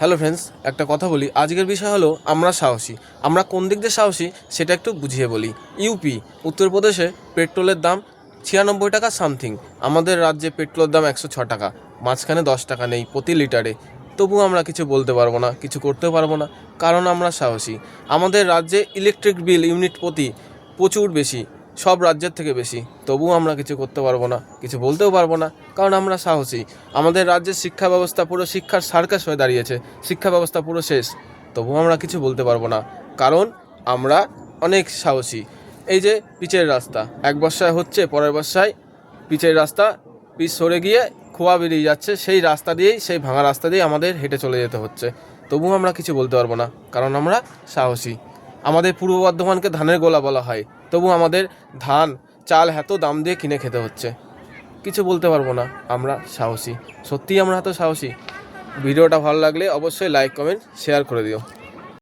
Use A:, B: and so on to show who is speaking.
A: Hello friends, একটা কথা বলি। আজকের বিষয় হলো আমরা সাহসী। আমরা কোন দিক দিয়ে সাহসী সেটা একটু বুঝিয়ে বলি। ইউপি উত্তরপ্রদেশে পেট্রোলের দাম 96 টাকা সামথিং। আমাদের রাজ্যে পেট্রোলের দাম 106 টাকা, মাঝখানে 10 টাকা নেই প্রতি লিটারে। তবুও আমরা কিছু বলতে পারবো না, কিছু করতেও পারবো না, কারণ আমরা সাহসী। আমাদের রাজ্যে ইলেকট্রিক বিল ইউনিট প্রতি প্রচুর বেশি, সব রাজ্যের থেকে বেশি। তবুও আমরা কিছু করতে পারবো না, কিছু বলতেও পারবো না, কারণ আমরা সাহসী। আমাদের রাজ্যের শিক্ষা ব্যবস্থা পুরো শিক্ষার সার্কাস হয়ে দাঁড়িয়েছে, শিক্ষা ব্যবস্থা পুরো শেষ। তবুও আমরা কিছু বলতে পারবো না, কারণ আমরা অনেক সাহসী। এই যে পিচের রাস্তা, এক বর্ষায় হচ্ছে, পরের বর্ষায় পিচের রাস্তা পিচ সরে গিয়ে খোয়া বেরিয়ে যাচ্ছে, সেই রাস্তা দিয়েই, সেই ভাঙা রাস্তা দিয়েই আমাদের হেঁটে চলে যেতে হচ্ছে। তবুও আমরা কিছু বলতে পারবো না, কারণ আমরা সাহসী। আমাদের পূর্ব বর্ধমানকে ধানের গোলা বলা হয়, তবু আমাদের ধান চাল এত দাম দিয়ে কিনে খেতে হচ্ছে। কিছু বলতে পারবো না, আমরা সাহসী। সত্যিই আমরা এত সাহসী। ভিডিওটা ভালো লাগলে অবশ্যই লাইক, কমেন্ট, শেয়ার করে দিও।